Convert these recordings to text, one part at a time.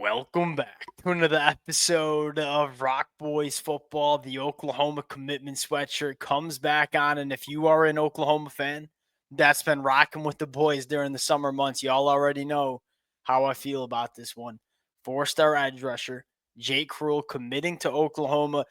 Welcome back to another episode of Rock Boys Football. The Oklahoma commitment sweatshirt comes back on, and if you are an Oklahoma fan that's been rocking with the boys during the summer months, y'all already know how I feel about this one. Four-star edge rusher Jake Kreul committing to Oklahoma,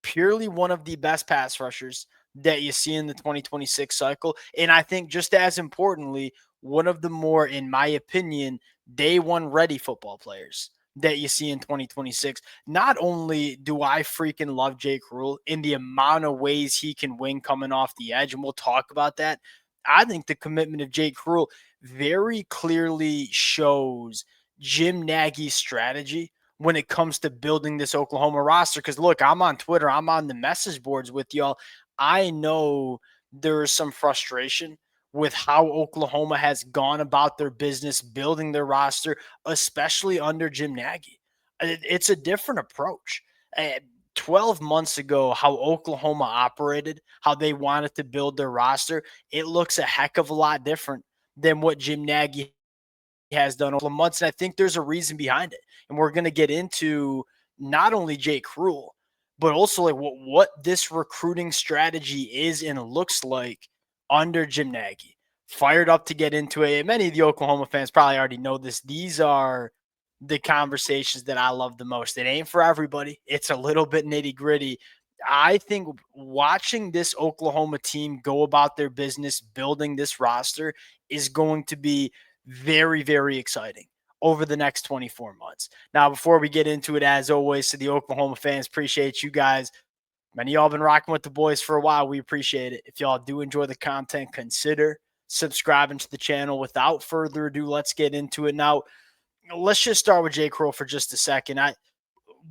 purely one of the best pass rushers that you see in the 2026 cycle, and I think just as importantly, one of the more, in my opinion, day one ready football players that you see in 2026. Not only do I freaking love Jake Kreul in the amount of ways he can win coming off the edge, and we'll talk about that. I think the commitment of Jake Kreul very clearly shows Jim Nagy's strategy when it comes to building this Oklahoma roster. Because look, I'm on Twitter, I'm on the message boards with y'all. I know there is some frustration with how Oklahoma has gone about their business building their roster, especially under Jim Nagy. It's a different approach. 12 months ago, how Oklahoma operated, how they wanted to build their roster, it looks a heck of a lot different than what Jim Nagy has done over months. And I think there's a reason behind it. And we're going to get into not only Jake Kreul, but also like what this recruiting strategy is and looks like under Jim Nagy. Fired up to get into it. Many of the Oklahoma fans probably already know this. These are the conversations that I love the most. It ain't for everybody. It's a little bit nitty gritty. I think watching this Oklahoma team go about their business, building this roster, is going to be very, very exciting over the next 24 months. Now, before we get into it, as always, to the Oklahoma fans, appreciate you guys. Many of y'all been rocking with the boys for a while. We appreciate it. If y'all do enjoy the content, consider subscribing to the channel. Without further ado, let's get into it. Now, let's just start with Jake Kreul for just a second.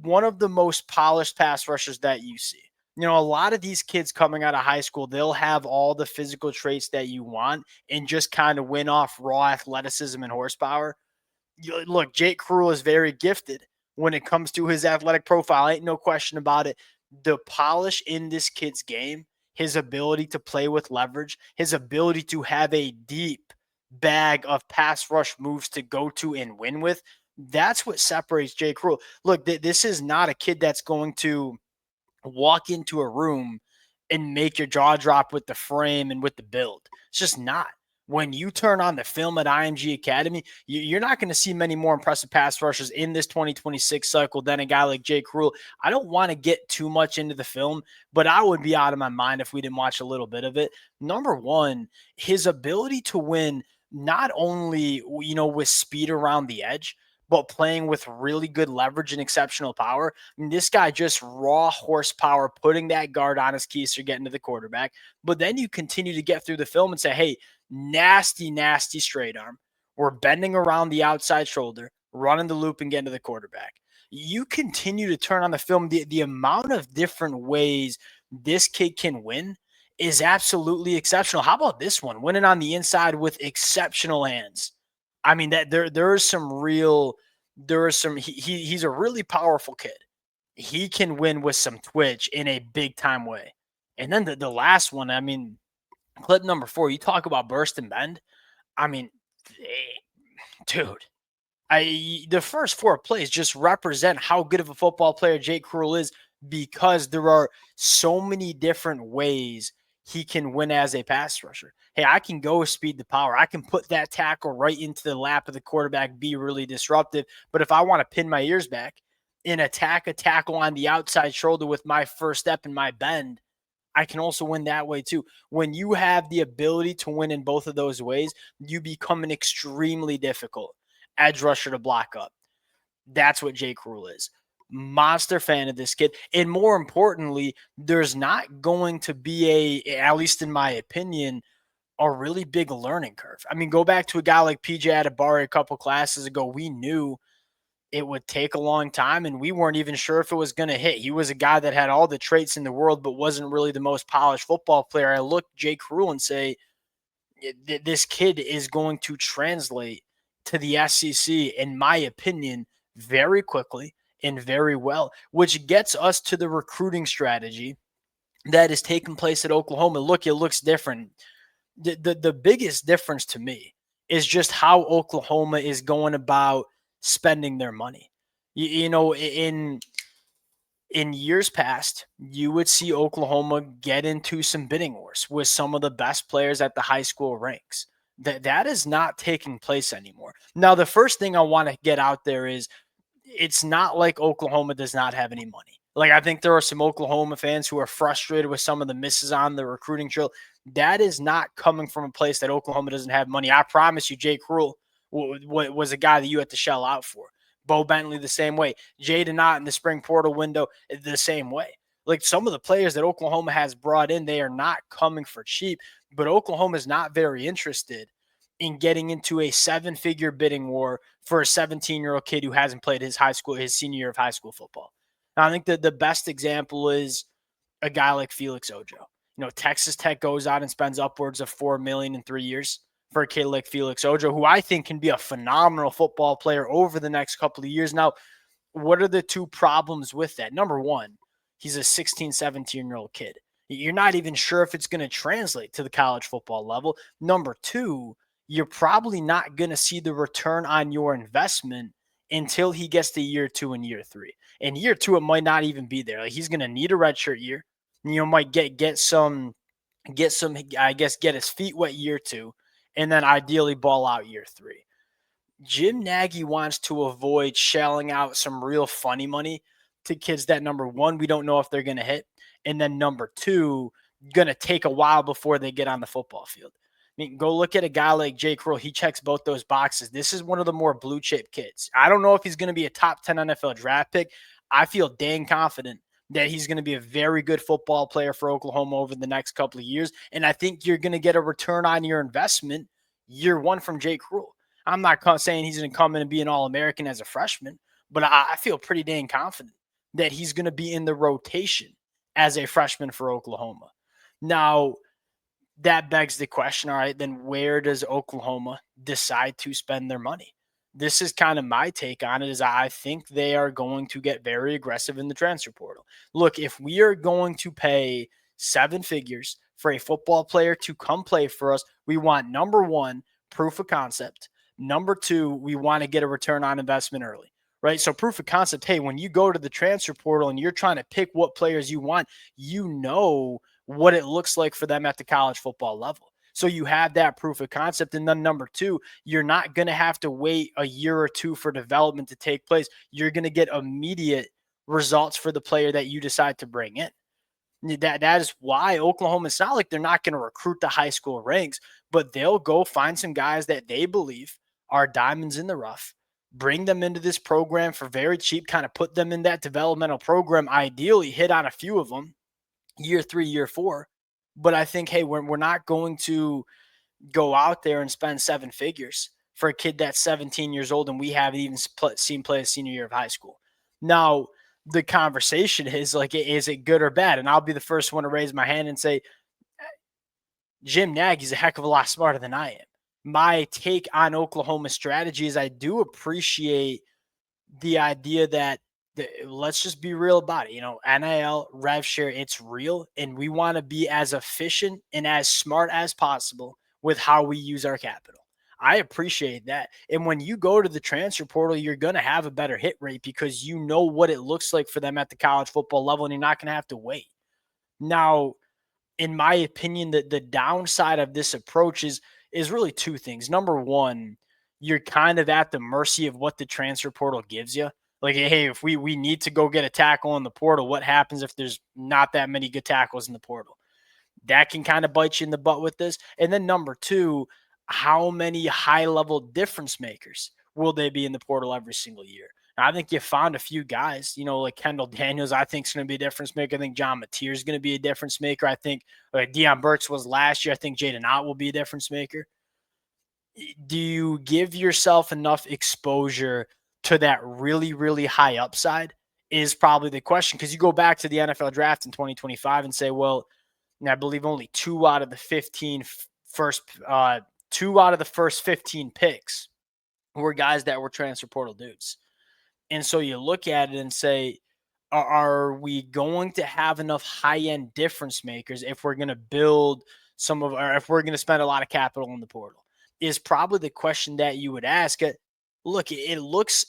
One of the most polished pass rushers that you see. You know, a lot of these kids coming out of high school, they'll have all the physical traits that you want and just kind of win off raw athleticism and horsepower. Look, Jake Kreul is very gifted when it comes to his athletic profile. Ain't no question about it. The polish in this kid's game, his ability to play with leverage, his ability to have a deep bag of pass rush moves to go to and win with, that's what separates Jake Kreul. Look, this is not a kid that's going to walk into a room and make your jaw drop with the frame and with the build. It's just not. When you turn on the film at IMG Academy, you're not going to see many more impressive pass rushers in this 2026 cycle than a guy like Jake Kreul. I don't want to get too much into the film, but I would be out of my mind if we didn't watch a little bit of it. Number one, his ability to win not only, with speed around the edge, but playing with really good leverage and exceptional power. I mean, this guy just raw horsepower, putting that guard on his keister, getting to the quarterback. But then you continue to get through the film and say, hey, nasty, nasty straight arm. We're bending around the outside shoulder, running the loop and getting to the quarterback. You continue to turn on the film. The amount of different ways this kid can win is absolutely exceptional. How about this one? Winning on the inside with exceptional hands. I mean, that he's a really powerful kid. He can win with some twitch in a big time way. And then the last one, I mean, clip number 4, you talk about burst and bend. I mean, dude, the first 4 plays just represent how good of a football player Jake Kreul is, because there are so many different ways he can win as a pass rusher. Hey, I can go speed to power. I can put that tackle right into the lap of the quarterback, be really disruptive. But if I want to pin my ears back and attack a tackle on the outside shoulder with my first step and my bend, I can also win that way too. When you have the ability to win in both of those ways, you become an extremely difficult edge rusher to block up. That's what Jake Kreul is. Monster fan of this kid. And more importantly, there's not going to be at least in my opinion, a really big learning curve. I mean, go back to a guy like PJ Adebari a couple classes ago. We knew it would take a long time, and we weren't even sure if it was going to hit. He was a guy that had all the traits in the world, but wasn't really the most polished football player. I look Jake Kreul and say, this kid is going to translate to the SEC, in my opinion, very quickly and very well, which gets us to the recruiting strategy that is taking place at Oklahoma. Look, it looks different. The biggest difference to me is just how Oklahoma is going about spending their money. In years past, you would see Oklahoma get into some bidding wars with some of the best players at the high school ranks. That is not taking place anymore. Now, the first thing I want to get out there is it's not like Oklahoma does not have any money. Like, I think there are some Oklahoma fans who are frustrated with some of the misses on the recruiting trail. That is not coming from a place that Oklahoma doesn't have money. I promise you, Jake Kreul was a guy that you had to shell out for. Bo Bentley the same way. Jay Denott in the spring portal window the same way. Like, some of the players that Oklahoma has brought in, they are not coming for cheap, but Oklahoma is not very interested in getting into a seven-figure bidding war for a 17-year-old kid who hasn't played his senior year of high school football. And I think that the best example is a guy like Felix Ojo. Texas Tech goes out and spends upwards of $4 million in 3 years for a kid like Felix Ojo, who I think can be a phenomenal football player over the next couple of years. Now, what are the two problems with that? Number one, he's a 16, 17-year-old kid. You're not even sure if it's going to translate to the college football level. Number two, you're probably not going to see the return on your investment until he gets to year 2 and year 3. And year 2, it might not even be there. Like, he's going to need a redshirt year. Might get some, I guess, get his feet wet year 2, and then ideally ball out year 3. Jim Nagy wants to avoid shelling out some real funny money to kids that, number one, we don't know if they're going to hit, and then number two, going to take a while before they get on the football field. I mean, go look at a guy like Jake Kreul. He checks both those boxes. This is one of the more blue chip kids. I don't know if he's going to be a top 10 NFL draft pick. I feel dang confident that he's going to be a very good football player for Oklahoma over the next couple of years. And I think you're going to get a return on your investment year 1 from Jake Kreul. I'm not saying he's going to come in and be an All-American as a freshman, but I feel pretty dang confident that he's going to be in the rotation as a freshman for Oklahoma. Now, that begs the question, all right, then where does Oklahoma decide to spend their money? This is kind of my take on it, is I think they are going to get very aggressive in the transfer portal. Look, if we are going to pay 7 figures for a football player to come play for us, we want, number one, proof of concept. Number two, we want to get a return on investment early, right? So proof of concept, hey, when you go to the transfer portal and you're trying to pick what players you want, you know what it looks like for them at the college football level. So you have that proof of concept. And then number two, you're not going to have to wait a year or two for development to take place. You're going to get immediate results for the player that you decide to bring in. That is why Oklahoma, it's not like they're not going to recruit the high school ranks, but they'll go find some guys that they believe are diamonds in the rough, bring them into this program for very cheap, kind of put them in that developmental program, ideally hit on a few of them year 3, year 4. But I think, hey, we're not going to go out there and spend 7 figures for a kid that's 17 years old and we haven't even seen play a senior year of high school. Now, the conversation is like, is it good or bad? And I'll be the first one to raise my hand and say, Jim Nagy's a heck of a lot smarter than I am. My take on Oklahoma's strategy is I do appreciate the idea that let's just be real about it. NIL, rev share, it's real. And we want to be as efficient and as smart as possible with how we use our capital. I appreciate that. And when you go to the transfer portal, you're going to have a better hit rate because you know what it looks like for them at the college football level, and you're not going to have to wait. Now, in my opinion, the downside of this approach is really 2 things. Number one, you're kind of at the mercy of what the transfer portal gives you. Like, hey, if we need to go get a tackle in the portal, what happens if there's not that many good tackles in the portal? That can kind of bite you in the butt with this. And then number two, how many high-level difference makers will they be in the portal every single year? Now, I think you found a few guys, like Kendall Daniels, I think is going to be a difference maker. I think John Mateer is going to be a difference maker. I think Deion Burks was last year. I think Jaden Ott will be a difference maker. Do you give yourself enough exposure to that really, really high upside is probably the question. Because you go back to the NFL draft in 2025 and say, well, I believe only 2 out of the first 15 picks were guys that were transfer portal dudes. And so you look at it and say, are we going to have enough high-end difference makers if we're going to build or if we're going to spend a lot of capital in the portal? Is probably the question that you would ask. Look, it looks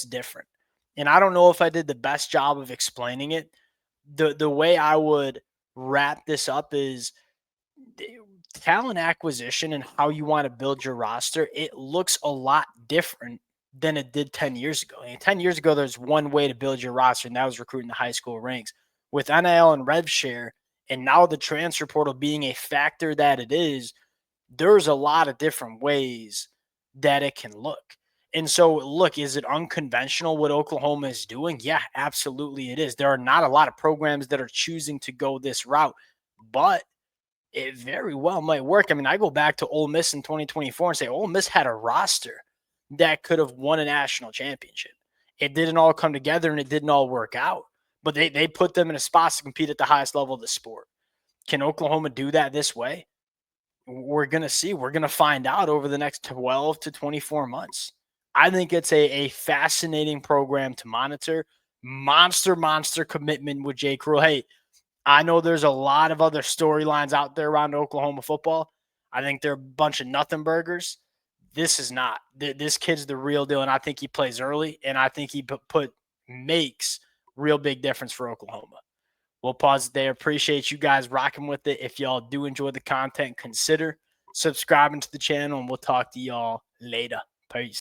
different. And I don't know if I did the best job of explaining it. The way I would wrap this up is talent acquisition and how you want to build your roster, it looks a lot different than it did 10 years ago. And 10 years ago, there's one way to build your roster, and that was recruiting the high school ranks. With NIL and rev share, and now the transfer portal being a factor that it is, there's a lot of different ways that it can look. And so, look, is it unconventional what Oklahoma is doing? Yeah, absolutely it is. There are not a lot of programs that are choosing to go this route, but it very well might work. I mean, I go back to Ole Miss in 2024 and say Ole Miss had a roster that could have won a national championship. It didn't all come together and it didn't all work out, but they put them in a spot to compete at the highest level of the sport. Can Oklahoma do that this way? We're going to see. We're going to find out over the next 12 to 24 months. I think it's a fascinating program to monitor. Monster commitment with Jake Kreul. Hey, I know there's a lot of other storylines out there around Oklahoma football. I think they're a bunch of nothing burgers. This is not. This kid's the real deal, and I think he plays early, and I think he makes real big difference for Oklahoma. We'll pause it there. Appreciate you guys rocking with it. If y'all do enjoy the content, consider subscribing to the channel, and we'll talk to y'all later. Peace.